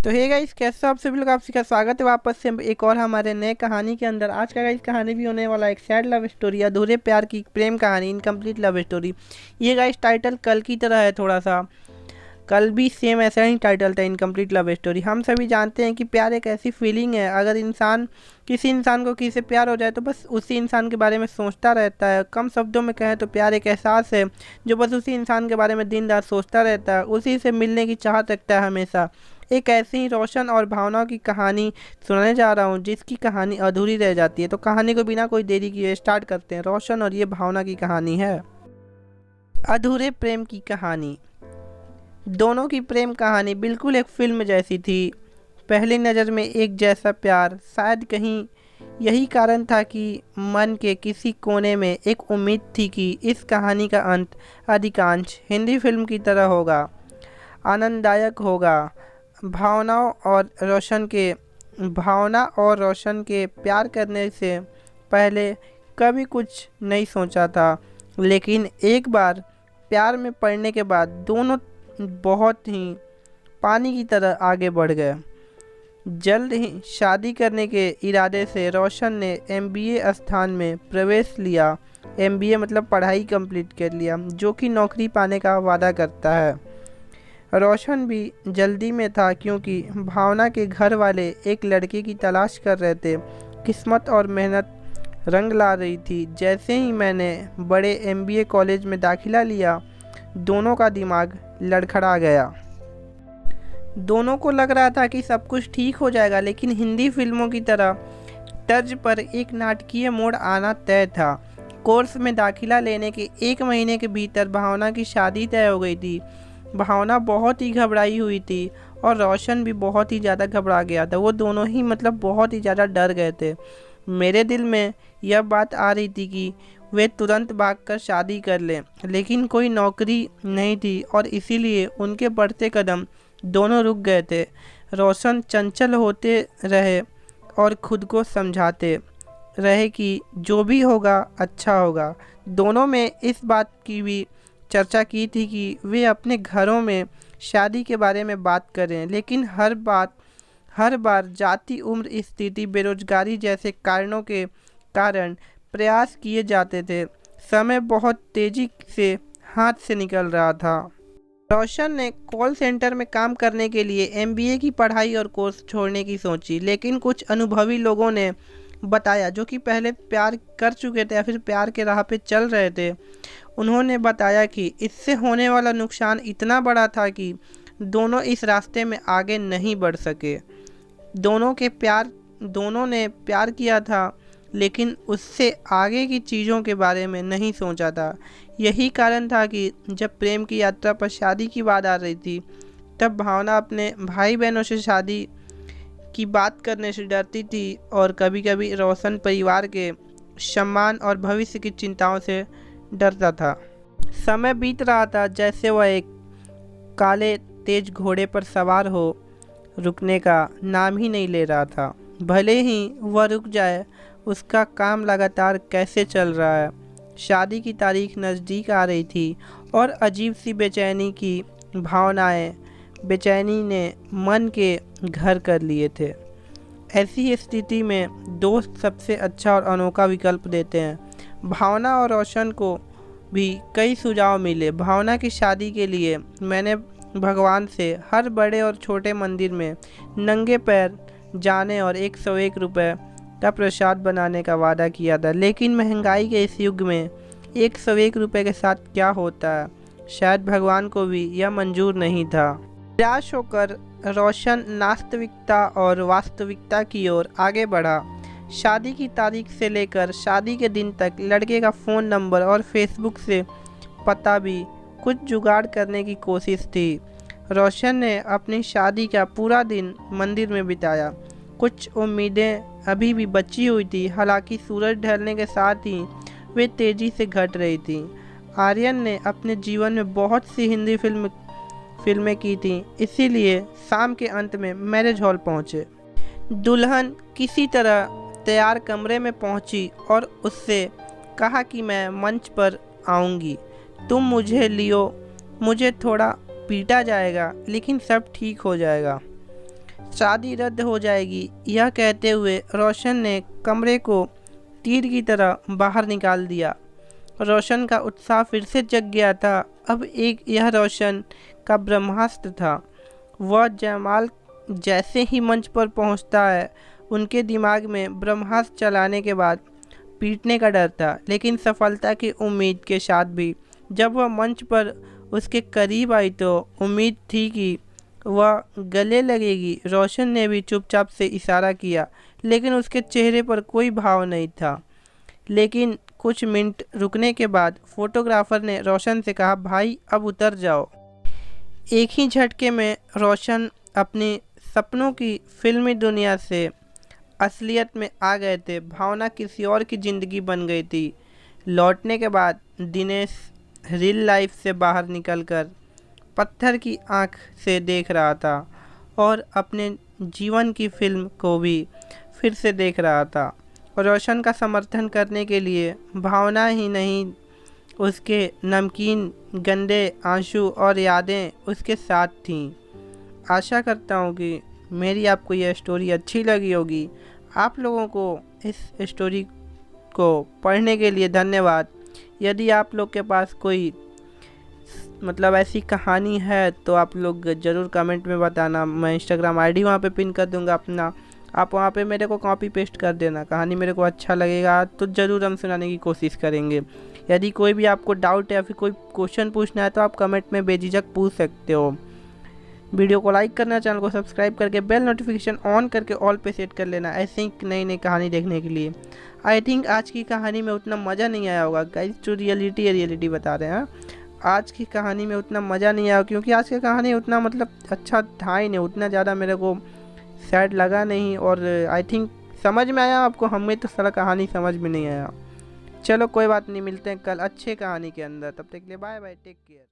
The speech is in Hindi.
तो हे गाइस, कैसे हो आप सभी लोग। आपसे का स्वागत है वापस से एक और हमारे नए कहानी के अंदर। आज का गाइस कहानी भी होने वाला है एक सैड लव स्टोरी, अधूरे प्यार की प्रेम कहानी, इनकम्प्लीट लव स्टोरी। ये गाइस टाइटल कल की तरह है थोड़ा सा। कल भी सेम ऐसा ही टाइटल था, इनकम्प्लीट लव स्टोरी। हम सभी जानते हैं कि प्यार एक ऐसी फीलिंग है, अगर किसी इंसान को किसी से प्यार हो जाए तो बस उसी इंसान के बारे में सोचता रहता है। कम शब्दों में कहें तो प्यार एक एहसास है जो बस उसी इंसान के बारे में दिन रात सोचता रहता है, उसी से मिलने की चाहत रखता है हमेशा। एक ऐसी ही रोशन और भावना की कहानी सुनाने जा रहा हूँ जिसकी कहानी अधूरी रह जाती है। तो कहानी को बिना कोई देरी किए स्टार्ट करते हैं। रोशन और ये भावना की कहानी है, अधूरे प्रेम की कहानी। दोनों की प्रेम कहानी बिल्कुल एक फिल्म जैसी थी। पहली नज़र में एक जैसा प्यार, शायद कहीं यही कारण था कि मन के किसी कोने में एक उम्मीद थी कि इस कहानी का अंत अधिकांश हिंदी फिल्म की तरह होगा, आनंददायक होगा। भावनाओं और रोशन के भावना और रोशन के प्यार करने से पहले कभी कुछ नहीं सोचा था, लेकिन एक बार प्यार में पड़ने के बाद दोनों बहुत ही पानी की तरह आगे बढ़ गए। जल्द ही शादी करने के इरादे से रोशन ने एमबीए स्थान में प्रवेश लिया। एमबीए मतलब पढ़ाई कंप्लीट कर लिया, जो कि नौकरी पाने का वादा करता है। रोशन भी जल्दी में था क्योंकि भावना के घर वाले एक लड़के की तलाश कर रहे थे। किस्मत और मेहनत रंग ला रही थी। जैसे ही मैंने बड़े एमबीए कॉलेज में दाखिला लिया, दोनों का दिमाग लड़खड़ा गया। दोनों को लग रहा था कि सब कुछ ठीक हो जाएगा, लेकिन हिंदी फिल्मों की तरह तर्ज पर एक नाटकीय मोड़ आना तय था। कोर्स में दाखिला लेने के 1 महीने के भीतर भावना की शादी तय हो गई थी। भावना बहुत ही घबराई हुई थी और रोशन भी बहुत ही ज़्यादा घबरा गया था। वो दोनों ही मतलब बहुत ही ज़्यादा डर गए थे। मेरे दिल में यह बात आ रही थी कि वे तुरंत भागकर शादी कर लें, लेकिन कोई नौकरी नहीं थी और इसीलिए उनके बढ़ते कदम दोनों रुक गए थे। रोशन चंचल होते रहे और खुद को समझाते रहे कि जो भी होगा अच्छा होगा। दोनों में इस बात की भी चर्चा की थी कि वे अपने घरों में शादी के बारे में बात करें, लेकिन हर बार जाति, उम्र, स्थिति, बेरोजगारी जैसे कारणों के कारण प्रयास किए जाते थे। समय बहुत तेजी से हाथ से निकल रहा था। रोशन ने कॉल सेंटर में काम करने के लिए एमबीए की पढ़ाई और कोर्स छोड़ने की सोची, लेकिन कुछ अनुभवी लोगों ने बताया, जो कि पहले प्यार कर चुके थे या फिर प्यार के राह पे चल रहे थे, उन्होंने बताया कि इससे होने वाला नुकसान इतना बड़ा था कि दोनों इस रास्ते में आगे नहीं बढ़ सके। दोनों ने प्यार किया था, लेकिन उससे आगे की चीज़ों के बारे में नहीं सोचा था। यही कारण था कि जब प्रेम की यात्रा पर शादी की बात आ रही थी, तब भावना अपने भाई बहनों से शादी की बात करने से डरती थी और कभी कभी रोशन परिवार के सम्मान और भविष्य की चिंताओं से डरता था। समय बीत रहा था जैसे वह एक काले तेज घोड़े पर सवार हो रुकने का नाम ही नहीं ले रहा था। भले ही वह रुक जाए, उसका काम लगातार कैसे चल रहा है। शादी की तारीख नज़दीक आ रही थी और अजीब सी बेचैनी ने मन के घर कर लिए थे। ऐसी स्थिति में दोस्त सबसे अच्छा और अनोखा विकल्प देते हैं। भावना और रोशन को भी कई सुझाव मिले। भावना की शादी के लिए मैंने भगवान से हर बड़े और छोटे मंदिर में नंगे पैर जाने और 101 रुपये का प्रसाद बनाने का वादा किया था, लेकिन महंगाई के इस युग में 101 रुपये के साथ क्या होता है, शायद भगवान को भी यह मंजूर नहीं था। निराश होकर रोशन नास्तिकता और वास्तविकता की ओर आगे बढ़ा। शादी की तारीख से लेकर शादी के दिन तक लड़के का फ़ोन नंबर और फेसबुक से पता भी कुछ जुगाड़ करने की कोशिश थी। रोशन ने अपनी शादी का पूरा दिन मंदिर में बिताया। कुछ उम्मीदें अभी भी बची हुई थी, हालांकि सूरज ढलने के साथ ही वे तेज़ी से घट रही थी। आर्यन ने अपने जीवन में बहुत सी हिंदी फिल्में की थी, इसीलिए शाम के अंत में मैरिज हॉल पहुँचे। दुल्हन किसी तरह तैयार कमरे में पहुंची और उससे कहा कि मैं मंच पर आऊंगी, तुम मुझे लियो, मुझे थोड़ा पीटा जाएगा लेकिन सब ठीक हो जाएगा। शादी रद्द हो जाएगी। यह कहते हुए रोशन ने कमरे को तीर की तरह बाहर निकाल दिया। रोशन का उत्साह फिर से जग गया था। अब यह रोशन का ब्रह्मास्त्र था। वह जयमाल जैसे ही मंच पर पहुंचता है, उनके दिमाग में ब्रह्मास्त्र चलाने के बाद पीटने का डर था, लेकिन सफलता की उम्मीद के साथ भी। जब वह मंच पर उसके करीब आई तो उम्मीद थी कि वह गले लगेगी। रोशन ने भी चुपचाप से इशारा किया, लेकिन उसके चेहरे पर कोई भाव नहीं था। लेकिन कुछ मिनट रुकने के बाद फोटोग्राफर ने रोशन से कहा, भाई अब उतर जाओ। एक ही झटके में रोशन अपनी सपनों की फिल्मी दुनिया से असलियत में आ गए थे। भावना किसी और की ज़िंदगी बन गई थी। लौटने के बाद दिनेश रियल लाइफ से बाहर निकलकर पत्थर की आंख से देख रहा था और अपने जीवन की फिल्म को भी फिर से देख रहा था। रोशन का समर्थन करने के लिए भावना ही नहीं, उसके नमकीन गंदे आंसू और यादें उसके साथ थीं। आशा करता हूँ कि मेरी आपको यह स्टोरी अच्छी लगी होगी। आप लोगों को इस स्टोरी को पढ़ने के लिए धन्यवाद। यदि आप लोग के पास कोई ऐसी कहानी है तो आप लोग ज़रूर कमेंट में बताना। मैं इंस्टाग्राम आईडी वहाँ पे पिन कर दूँगा अपना, आप वहाँ पे मेरे को कॉपी पेस्ट कर देना। कहानी मेरे को अच्छा लगेगा तो ज़रूर हम सुनाने की कोशिश करेंगे। यदि कोई भी आपको डाउट है या फिर कोई क्वेश्चन पूछना है तो आप कमेंट में बेझिझक पूछ सकते हो। वीडियो को लाइक करना, चैनल को सब्सक्राइब करके बेल नोटिफिकेशन ऑन करके ऑल पे सेट कर लेना, ऐसे ही नई नई कहानी देखने के लिए। आई थिंक आज की कहानी में उतना मज़ा नहीं आया होगा गाइस, जो रियलिटी बता रहे हैं। आज की कहानी में उतना मज़ा नहीं आया क्योंकि आज की कहानी उतना अच्छा था ही नहीं, उतना ज़्यादा मेरे को सैड लगा नहीं। और आई थिंक समझ में आया आपको, हमें तो सारा कहानी समझ में नहीं आया। चलो कोई बात नहीं, मिलते हैं कल अच्छे कहानी के अंदर। तब तक के लिए बाय बाय, टेक केयर।